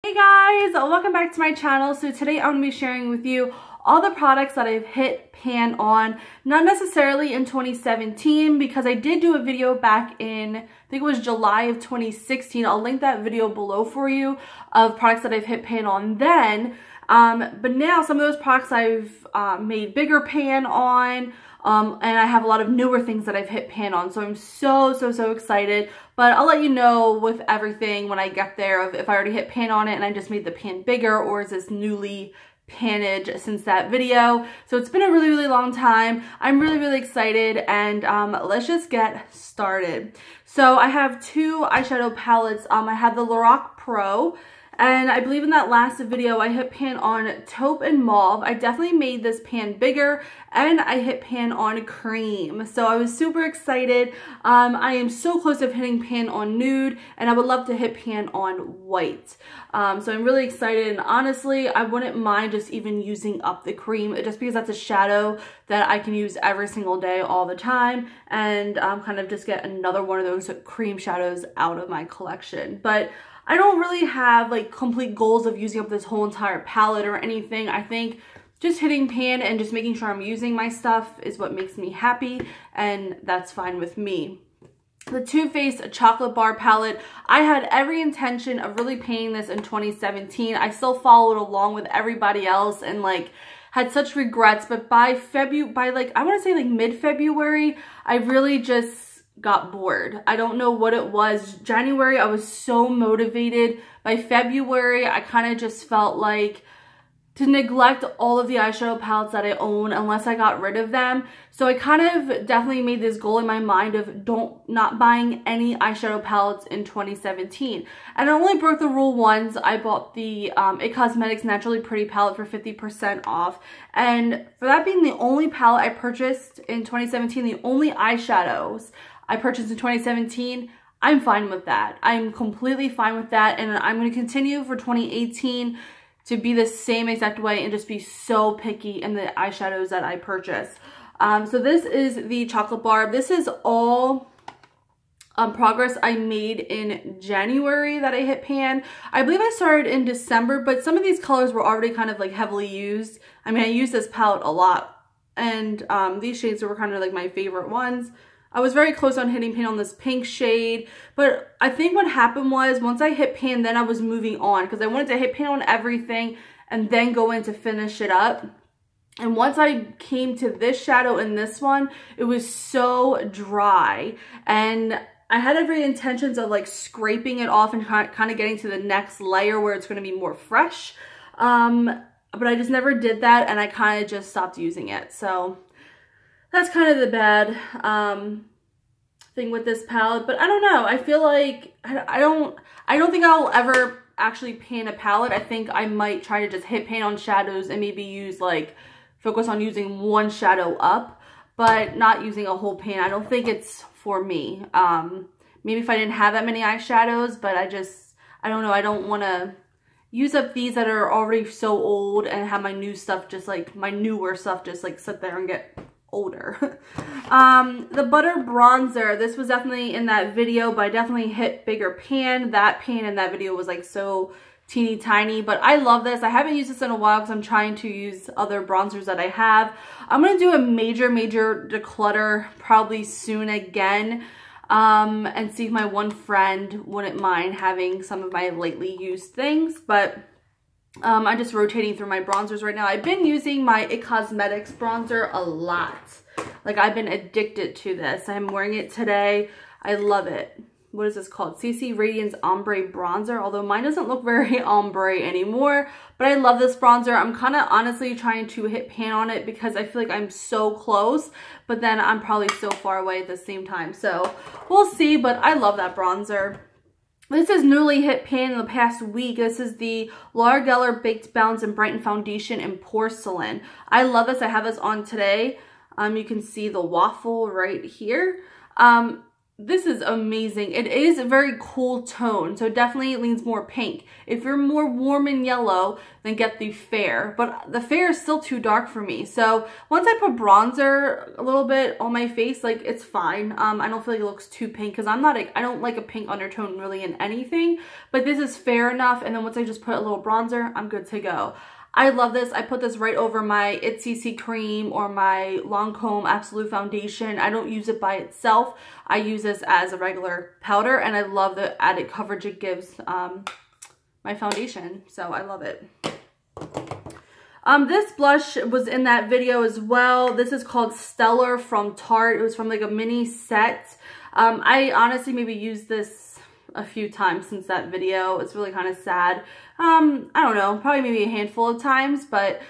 Hey guys, welcome back to my channel. So today I'm going to be sharing with you all the products that I've hit pan on, not necessarily in 2017 because I did do a video back in, I think it was July of 2016. I'll link that video below for you of products that I've hit pan on then. But now some of those products I've made bigger pan on, and I have a lot of newer things that I've hit pan on. So I'm so excited. But I'll let you know with everything when I get there of if I already hit pan on it and I just made the pan bigger, or is this newly panage since that video. So it's been a really long time. I'm really excited, and let's just get started. So I have two eyeshadow palettes. I have the Lorac Pro, and I believe in that last video I hit pan on taupe and mauve. I definitely made this pan bigger, and I hit pan on cream. So I was super excited. I am so close to hitting pan on nude, and I would love to hit pan on white. So I'm really excited, and honestly I wouldn't mind just even using up the cream just because that's a shadow that I can use every single day all the time, and kind of just get another one of those cream shadows out of my collection. But I don't really have like complete goals of using up this whole entire palette or anything. I think just hitting pan and just making sure I'm using my stuff is what makes me happy, and that's fine with me. The Too Faced Chocolate Bar Palette, I had every intention of really painting this in 2017. I still followed along with everybody else and like had such regrets, but by like I want to say like mid-February, I really just got bored. I don't know what it was. January I was so motivated. By February I kind of just felt like to neglect all of the eyeshadow palettes that I own unless I got rid of them. So I kind of definitely made this goal in my mind of not buying any eyeshadow palettes in 2017. And I only broke the rule once. I bought the It Cosmetics Naturally Pretty palette for 50% off. And for that being the only palette I purchased in 2017, the only eyeshadows I purchased in 2017, I'm fine with that. I'm completely fine with that, and I'm going to continue for 2018 to be the same exact way and just be so picky in the eyeshadows that I purchase. So this is the chocolate bar. This is all progress I made in January that I hit pan. I believe I started in December, but some of these colors were already kind of like heavily used. I mean, I used this palette a lot, and these shades were kind of like my favorite ones. I was very close on hitting pan on this pink shade, but I think what happened was once I hit pan, then I was moving on because I wanted to hit pan on everything and then go in to finish it up. And once I came to this shadow and this one, it was so dry, and I had every intentions of like scraping it off and kind of getting to the next layer where it's going to be more fresh. But I just never did that, and I kind of just stopped using it. So that's kind of the bad thing with this palette. But I don't know. I feel like I don't think I'll ever actually pan a palette. I think I might try to just hit pan on shadows and maybe use like focus on using one shadow up, but not using a whole pan. I don't think it's for me. Maybe if I didn't have that many eyeshadows, but I don't know. I don't want to use up these that are already so old and have my new stuff just like my newer stuff just like sit there and get older. The butter bronzer, this was definitely in that video, but I definitely hit bigger pan. That pan in that video was like so teeny tiny, but I love this. I haven't used this in a while because I'm trying to use other bronzers that I have. I'm going to do a major declutter probably soon again, and see if my one friend wouldn't mind having some of my lately used things. But I'm just rotating through my bronzers right now. I've been using my It Cosmetics bronzer a lot. Like, I've been addicted to this. I'm wearing it today. I love it. What is this called? CC Radiance Ombre Bronzer. Although mine doesn't look very ombre anymore. But I love this bronzer. I'm kind of honestly trying to hit pan on it because I feel like I'm so close. But then I'm probably so far away at the same time. So we'll see. But I love that bronzer. This is newly hit pan in the past week. This is the Laura Geller Baked Bounce and Brighton Foundation in Porcelain. I love this. I have this on today. You can see the waffle right here. this is amazing. It is a very cool tone, so it definitely leans more pink. If you're more warm and yellow, then get the fair. But the fair is still too dark for me. So once I put bronzer a little bit on my face, like, it's fine. I don't feel like it looks too pink because I don't like a pink undertone really in anything. But this is fair enough. And then once I just put a little bronzer, I'm good to go. I love this. I put this right over my ITZY cream or my Lancome Absolute Foundation. I don't use it by itself. I use this as a regular powder, and I love the added coverage it gives my foundation. So I love it. This blush was in that video as well. This is called Stellar from Tarte. It was from like a mini set. I honestly maybe used this a few times since that video. It's really kind of sad. I don't know, probably maybe a handful of times, but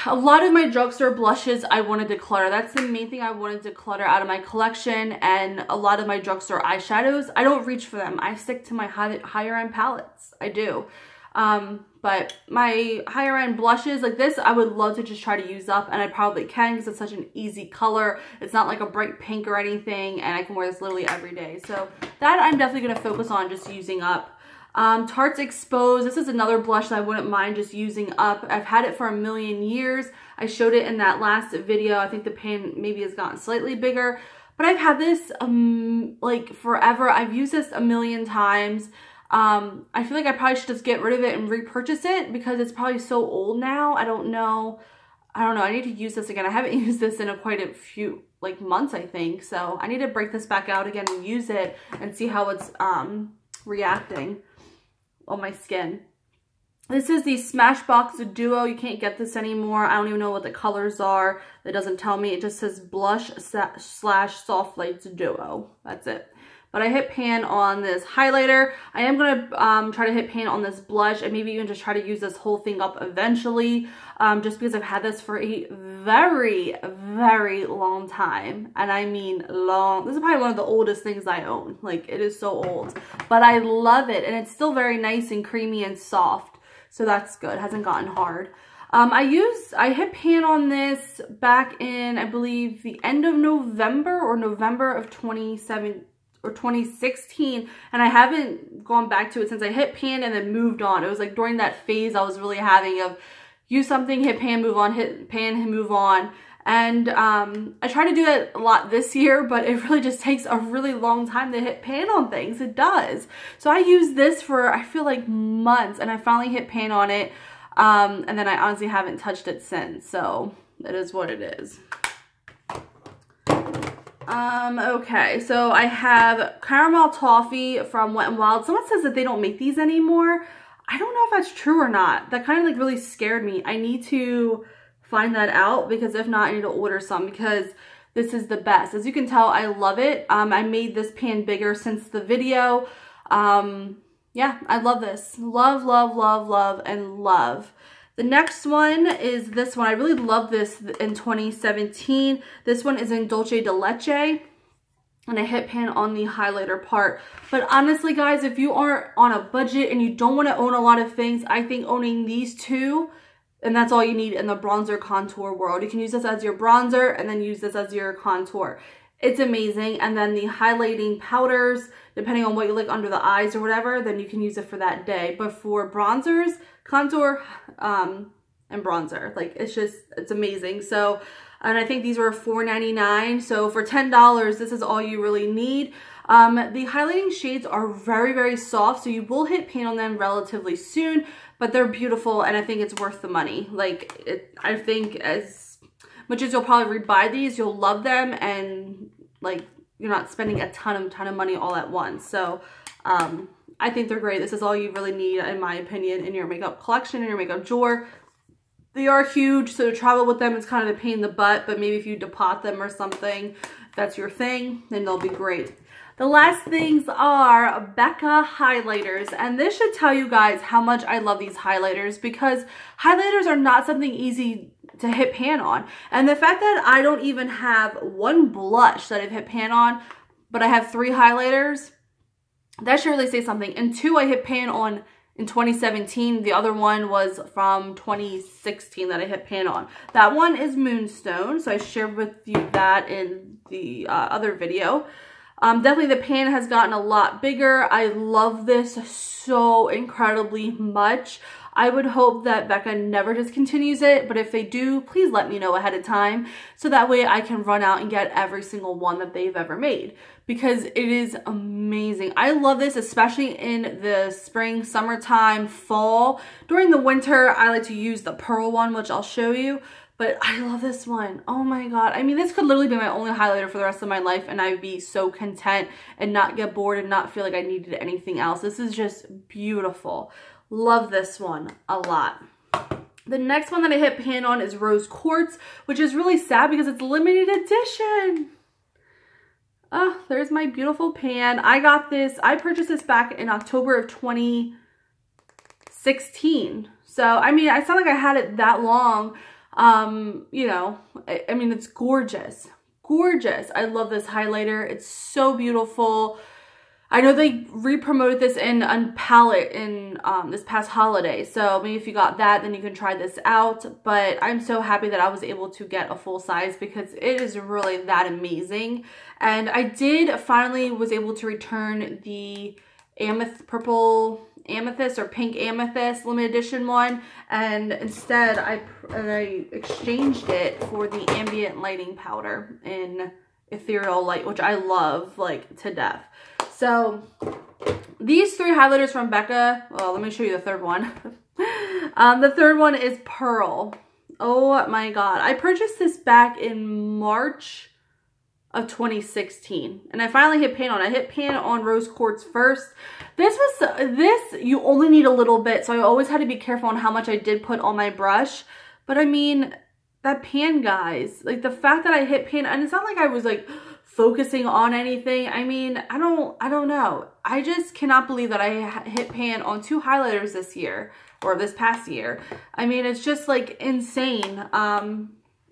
a lot of my drugstore blushes I want to declutter. That's the main thing I wanted to declutter out of my collection. And a lot of my drugstore eyeshadows, I don't reach for them. I stick to my higher end palettes. I do. But my higher end blushes like this, I would love to just try to use up, and I probably can because it's such an easy color. It's not like a bright pink or anything, and I can wear this literally every day. So that I'm definitely going to focus on just using up. Tarts Exposed. This is another blush that I wouldn't mind just using up. I've had it for a million years. I showed it in that last video. I think the pan maybe has gotten slightly bigger, but I've had this like forever. I've used this a million times. I feel like I probably should just get rid of it and repurchase it because it's probably so old now. I don't know. I need to use this again. I haven't used this in quite a few like months, I think. So I need to break this back out again and use it and see how it's reacting on my skin. This is the Smashbox Duo. You can't get this anymore. I don't even know what the colors are. It doesn't tell me. It just says Blush / Soft Lights Duo. That's it. But I hit pan on this highlighter. I am going to try to hit pan on this blush and maybe even just try to use this whole thing up eventually. Just because I've had this for a very, very long time. And I mean long. This is probably one of the oldest things I own. Like, it is so old. But I love it. And it's still very nice and creamy and soft. So that's good. It hasn't gotten hard. I hit pan on this back in, I believe, the end of November or November of 2016, and I haven't gone back to it since I hit pan and then moved on. It was like during that phase I was really having of use something, hit pan, move on, hit pan, move on. And I try to do it a lot this year, but it really just takes a really long time to hit pan on things. It does. So I used this for, I feel like, months, and I finally hit pan on it. And then I honestly haven't touched it since. So it is what it is. Okay, so I have Caramel Toffee from Wet n Wild. Someone says that they don't make these anymore. I don't know if that's true or not. That kind of like really scared me. I need to find that out because if not, I need to order some because this is the best. As you can tell, I love it. I made this pan bigger since the video. Yeah, I love this. Love, love, love, love, and love. The next one is this one. I really love this in 2017. This one is in Dulce De Leche. And I hit pan on the highlighter part. But honestly, guys, if you are on a budget and you don't want to own a lot of things, I think owning these two, and that's all you need in the bronzer contour world. You can use this as your bronzer and then use this as your contour. It's amazing. And then the highlighting powders, depending on what you like under the eyes or whatever, then you can use it for that day. But for bronzers, contour, and bronzer, like it's amazing. So, and I think these were $4.99. So for $10, this is all you really need. The highlighting shades are very, very soft, so you will hit pan on them relatively soon, but they're beautiful, and I think it's worth the money. Like, I think as much as you'll probably rebuy these, you'll love them, and like, you're not spending a ton of money all at once. So I think they're great. This is all you really need, in my opinion, in your makeup collection, in your makeup drawer. They are huge, so to travel with them, it's kind of a pain in the butt, but maybe if you depot them or something, if that's your thing, then they'll be great. The last things are Becca Highlighters, and this should tell you guys how much I love these highlighters, because highlighters are not something easy to hit pan on. And the fact that I don't even have one blush that I've hit pan on, but I have 3 highlighters, that should really say something. And 2 I hit pan on in 2017. The other one was from 2016 that I hit pan on. That one is Moonstone, so I shared with you that in the other video. Definitely the pan has gotten a lot bigger. I love this so incredibly much. I would hope that Becca never discontinues it, but if they do, please let me know ahead of time so that way I can run out and get every single one that they've ever made, because it is amazing. I love this, especially in the spring, summertime, fall. During the winter, I like to use the pearl one, which I'll show you, but I love this one. Oh my God. I mean, this could literally be my only highlighter for the rest of my life, and I'd be so content and not get bored and not feel like I needed anything else. This is just beautiful. Love this one a lot. The next one that I hit pan on is Rose Quartz, which is really sad because it's limited edition. Oh, there's my beautiful pan. I got this, I purchased this back in October of 2016. So, I mean, it's not like I had it that long. You know, I mean, it's gorgeous. Gorgeous. I love this highlighter. It's so beautiful. I know they re-promoted this in Unpalette in this past holiday, so maybe if you got that, then you can try this out. But I'm so happy that I was able to get a full size because it is really that amazing. And I did finally was able to return the purple amethyst or pink amethyst limited edition one, and instead I exchanged it for the ambient lighting powder in ethereal light, which I love like to death. So these three highlighters from Becca, well, let me show you the third one. The third one is Pearl. Oh my God. I purchased this back in March of 2016, and I finally hit pan on. I hit pan on Rose Quartz first. This you only need a little bit, so I always had to be careful on how much I did put on my brush. But I mean, that pan, guys, like the fact that I hit pan, and it's not like I was like focusing on anything. I mean, I don't know. I just cannot believe that I hit pan on two highlighters this year, or this past year. I mean, it's just like insane.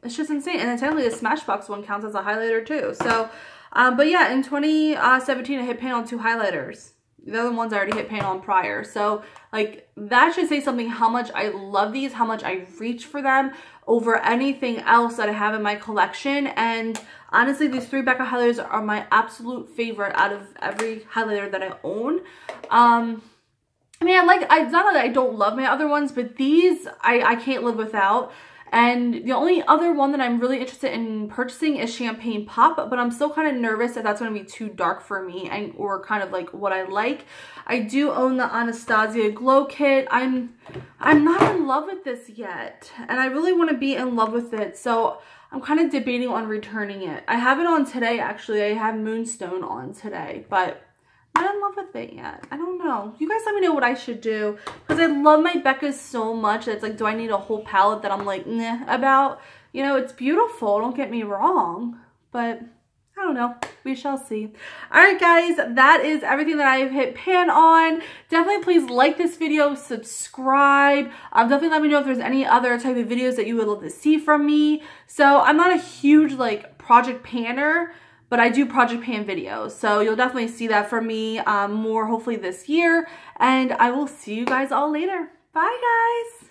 It's just insane. And then technically the Smashbox one counts as a highlighter too. So, but yeah, in 2017, I hit pan on two highlighters. The other ones I already hit pan on prior. So like that should say something how much I love these, how much I reach for them over anything else that I have in my collection. And honestly, these three Becca highlighters are my absolute favorite out of every highlighter that I own. I mean, it's not that I don't love my other ones, but these I can't live without. And the only other one that I'm really interested in purchasing is Champagne Pop, but I'm still kind of nervous that that's going to be too dark for me or kind of like what I like. I do own the Anastasi Glow Kit. I'm not in love with this yet, and I really want to be in love with it, so I'm kind of debating on returning it. I have it on today, actually. I have Moonstone on today, but I'm not in love with it yet. I don't know. You guys let me know what I should do, because I love my Beccas so much. It's like, do I need a whole palette that I'm like, nah, about? You know, it's beautiful. Don't get me wrong, but I don't know. We shall see. All right, guys, that is everything that I've hit pan on. Definitely please like this video, subscribe. Definitely let me know if there's any other type of videos that you would love to see from me. So I'm not a huge like project panner, but I do project pan videos, so you'll definitely see that from me more hopefully this year, and I will see you guys all later. Bye, guys.